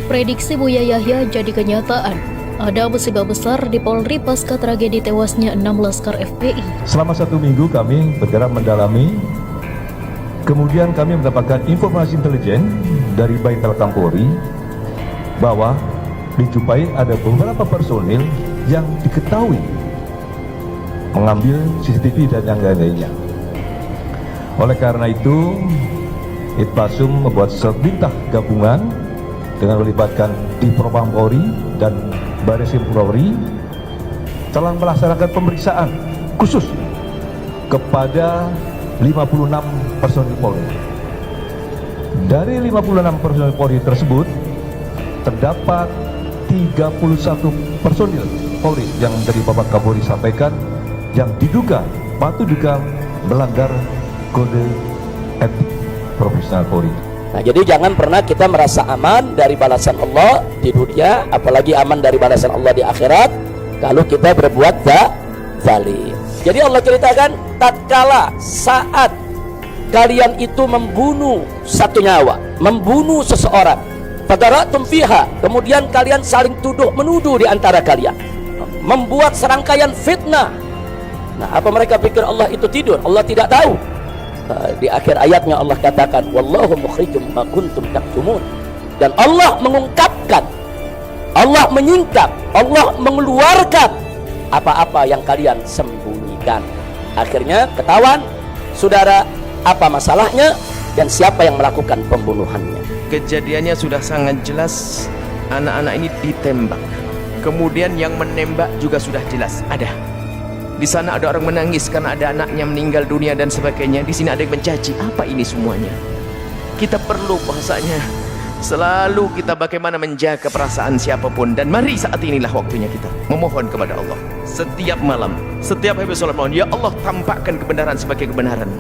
Prediksi Buya Yahya jadi kenyataan. Ada musibah besar di Polri pasca tragedi tewasnya 6 laskar FPI. Selama 1 minggu kami bergerak mendalami, kemudian kami mendapatkan informasi intelijen dari Baintelkam Polri bahwa dijumpai ada beberapa personil yang diketahui mengambil CCTV dan yang lainnya. Oleh karena itu, Itpasum membuat serbintah gabungan dengan melibatkan Divpropam Polri dan Bareskrim Polri telah melaksanakan pemeriksaan khusus kepada 56 personil Polri. Dari 56 personil Polri tersebut terdapat 31 personil Polri yang dari Bapak Kapolri sampaikan yang diduga patut juga melanggar kode etik profesional Polri. Nah, jadi jangan pernah kita merasa aman dari balasan Allah di dunia, apalagi aman dari balasan Allah di akhirat kalau kita berbuat zalim. Jadi Allah ceritakan, tatkala saat kalian itu membunuh satu nyawa, membunuh seseorang, fadaratum fiha, kemudian kalian saling tuduh menuduh di antara kalian, membuat serangkaian fitnah. Nah, apa mereka pikir Allah itu tidur? Allah tidak tahu. Di akhir ayatnya Allah katakan, wallahu mukhrijum ma kuntum taktumun. Dan Allah mengungkapkan, Allah menyingkap, Allah mengeluarkan apa-apa yang kalian sembunyikan. Akhirnya ketahuan, saudara, apa masalahnya dan siapa yang melakukan pembunuhannya. Kejadiannya sudah sangat jelas, anak-anak ini ditembak. Kemudian yang menembak juga sudah jelas ada. Di sana ada orang menangis karena ada anaknya meninggal dunia dan sebagainya. Di sini ada yang mencaci. Apa ini semuanya? Kita perlu bahasanya selalu kita bagaimana menjaga perasaan siapapun. Dan mari saat inilah waktunya kita memohon kepada Allah. Setiap malam, setiap habis sholat malam, ya Allah, tampakkan kebenaran sebagai kebenaran.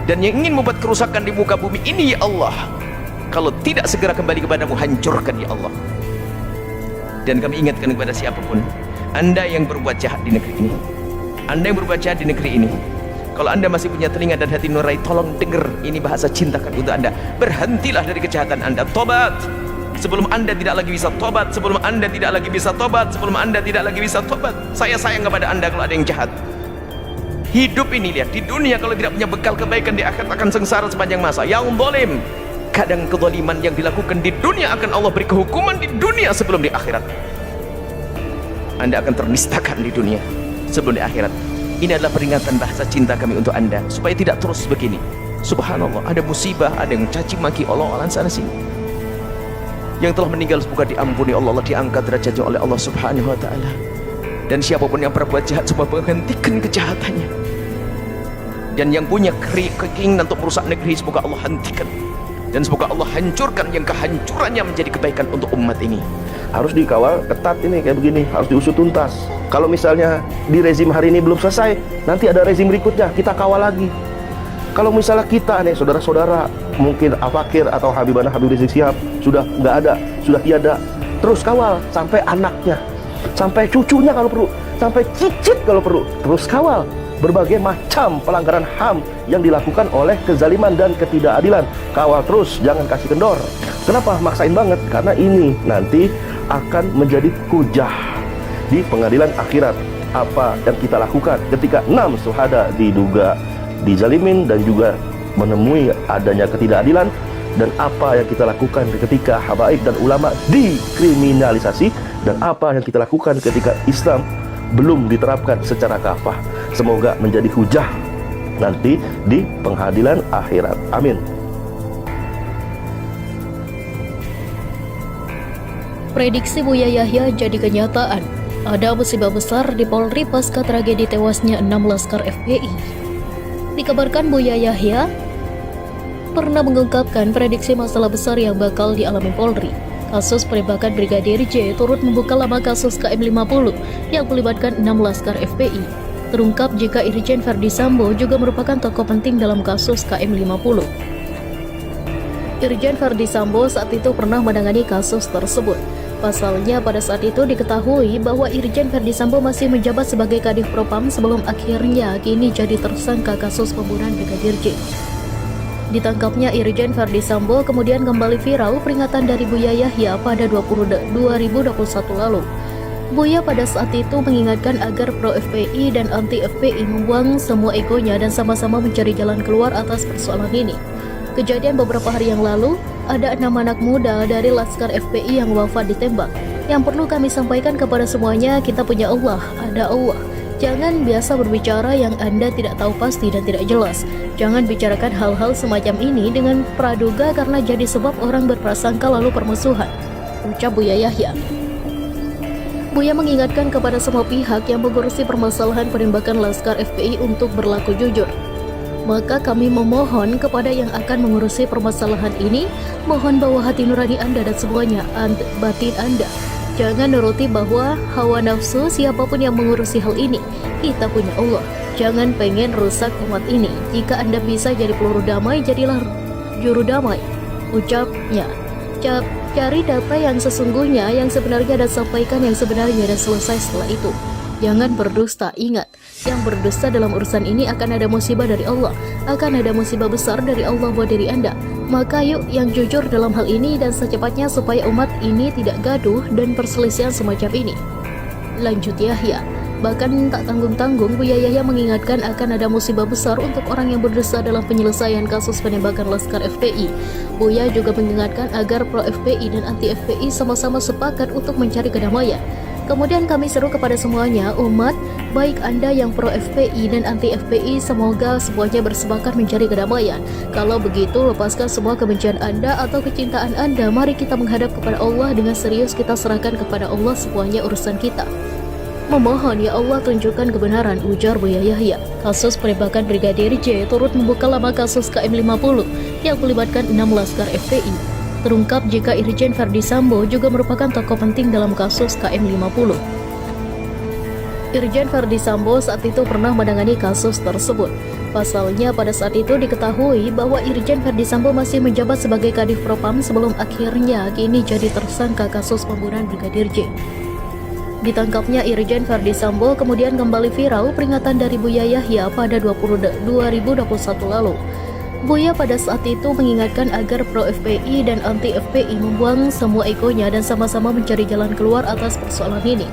Dan yang ingin membuat kerusakan di muka bumi ini, ya Allah, kalau tidak segera kembali kepadamu, hancurkan ya Allah. Dan kami ingatkan kepada siapapun, Anda yang berbuat jahat di negeri ini, Anda yang berbuat jahat di negeri ini, kalau Anda masih punya telinga dan hati nurani, tolong dengar, ini bahasa cinta kami untuk Anda. Berhentilah dari kejahatan Anda, tobat sebelum Anda tidak lagi bisa tobat, sebelum Anda tidak lagi bisa tobat, sebelum Anda tidak lagi bisa tobat. Saya sayang kepada Anda kalau ada yang jahat. Hidup ini, lihat, di dunia kalau tidak punya bekal kebaikan, di akhirat akan sengsara sepanjang masa. Yang zalim, kadang kezaliman yang dilakukan di dunia akan Allah beri kehukuman di dunia sebelum di akhirat. Anda akan ternistakan di dunia sebelum di akhirat. Ini adalah peringatan bahasa cinta kami untuk Anda supaya tidak terus begini. Subhanallah, ada musibah, ada yang caci maki Allah sana sini. Yang telah meninggal semoga diampuni Allah, diangkat derajatnya oleh Allah Subhanahu wa taala. Dan siapapun yang berbuat jahat semoga menghentikan kejahatannya. Dan yang punya keinginan untuk merusak negeri semoga Allah hentikan. Dan semoga Allah hancurkan yang kehancurannya menjadi kebaikan untuk umat ini. Harus dikawal ketat ini kayak begini, harus diusut tuntas. Kalau misalnya di rezim hari ini belum selesai, nanti ada rezim berikutnya, kita kawal lagi. Kalau misalnya kita nih, saudara-saudara, mungkin Afakir atau Habib Rizik Syihab sudah nggak ada, sudah tiada, terus kawal sampai anaknya, sampai cucunya kalau perlu, sampai cicit kalau perlu, terus kawal berbagai macam pelanggaran HAM yang dilakukan oleh kezaliman dan ketidakadilan. Kawal terus, jangan kasih kendor. Kenapa maksain banget? Karena ini nanti akan menjadi hujah di pengadilan akhirat. Apa yang kita lakukan ketika 6 syuhada diduga dizalimin dan juga menemui adanya ketidakadilan, dan apa yang kita lakukan ketika habaib dan ulama dikriminalisasi, dan apa yang kita lakukan ketika Islam belum diterapkan secara kafah. Semoga menjadi hujah nanti di pengadilan akhirat. Amin. Prediksi Buya Yahya jadi kenyataan. Ada musibah besar di Polri pasca tragedi tewasnya 6 laskar FPI. Dikabarkan Buya Yahya pernah mengungkapkan prediksi masalah besar yang bakal dialami Polri. Kasus penembakan Brigadir J turut membuka lama kasus KM50 yang melibatkan 6 laskar FPI. Terungkap jika Irjen Verdi Sambo juga merupakan tokoh penting dalam kasus KM50. Irjen Verdi Sambo saat itu pernah menangani kasus tersebut. Pasalnya pada saat itu diketahui bahwa Irjen Verdi Sambo masih menjabat sebagai Kadif Propam sebelum akhirnya kini jadi tersangka kasus pembunuhan Brigadir J. Ditangkapnya Irjen Verdi Sambo kemudian kembali viral peringatan dari Buya Yahya pada 2021 lalu. Buya pada saat itu mengingatkan agar pro FPI dan anti FPI membuang semua egonya dan sama-sama mencari jalan keluar atas persoalan ini. Kejadian beberapa hari yang lalu, ada 6 anak muda dari Laskar FPI yang wafat ditembak. Yang perlu kami sampaikan kepada semuanya, kita punya Allah, ada Allah. Jangan biasa berbicara yang Anda tidak tahu pasti dan tidak jelas. Jangan bicarakan hal-hal semacam ini dengan praduga karena jadi sebab orang berprasangka lalu permusuhan, ucap Buya Yahya. Buya mengingatkan kepada semua pihak yang mengurusi permasalahan penembakan Laskar FPI untuk berlaku jujur. Maka kami memohon kepada yang akan mengurusi permasalahan ini, mohon bawa hati nurani Anda dan semuanya, batin Anda. Jangan nuruti bahwa hawa nafsu siapapun yang mengurusi hal ini. Kita punya Allah. Jangan pengen rusak umat ini. Jika Anda bisa jadi peluru damai, jadilah juru damai, ucapnya. Cari data yang sesungguhnya, yang sebenarnya, dan sampaikan yang sebenarnya, dan selesai setelah itu. Jangan berdusta. Ingat, yang berdusta dalam urusan ini akan ada musibah dari Allah, akan ada musibah besar dari Allah buat diri Anda. Maka yuk yang jujur dalam hal ini dan secepatnya supaya umat ini tidak gaduh dan perselisihan semacam ini. Lanjut Yahya. Bahkan tak tanggung-tanggung, Buya Yahya mengingatkan akan ada musibah besar untuk orang yang berdosa dalam penyelesaian kasus penembakan Laskar FPI. Buya juga mengingatkan agar pro FPI dan anti FPI sama-sama sepakat untuk mencari kedamaian. Kemudian kami seru kepada semuanya, umat, baik Anda yang pro FPI dan anti FPI, semoga semuanya bersepakat mencari kedamaian. Kalau begitu, lepaskan semua kebencian Anda atau kecintaan Anda. Mari kita menghadap kepada Allah dengan serius, kita serahkan kepada Allah semuanya urusan kita. Memohon ya Allah tunjukkan kebenaran, ujar Buya Yahya. Kasus penembakan Brigadir J turut membuka lama kasus KM50 yang melibatkan 6 Laskar FPI. Terungkap jika Irjen Verdi Sambo juga merupakan tokoh penting dalam kasus KM50. Irjen Verdi Sambo saat itu pernah menangani kasus tersebut. Pasalnya pada saat itu diketahui bahwa Irjen Verdi Sambo masih menjabat sebagai Kadif Propam sebelum akhirnya kini jadi tersangka kasus pembunuhan Brigadir J. Ditangkapnya Irjen Verdi Sambo kemudian kembali viral peringatan dari Buya Yahya pada 2021 lalu. Buya pada saat itu mengingatkan agar pro FPI dan anti FPI membuang semua egonya dan sama-sama mencari jalan keluar atas persoalan ini.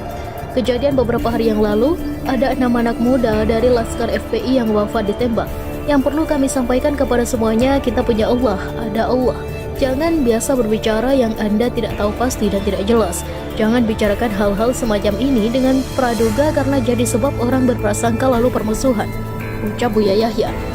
Kejadian beberapa hari yang lalu, ada 6 anak muda dari Laskar FPI yang wafat ditembak. Yang perlu kami sampaikan kepada semuanya, kita punya Allah, ada Allah. Jangan biasa berbicara yang Anda tidak tahu pasti dan tidak jelas. Jangan bicarakan hal-hal semacam ini dengan praduga karena jadi sebab orang berprasangka lalu permusuhan, ucap Buya Yahya.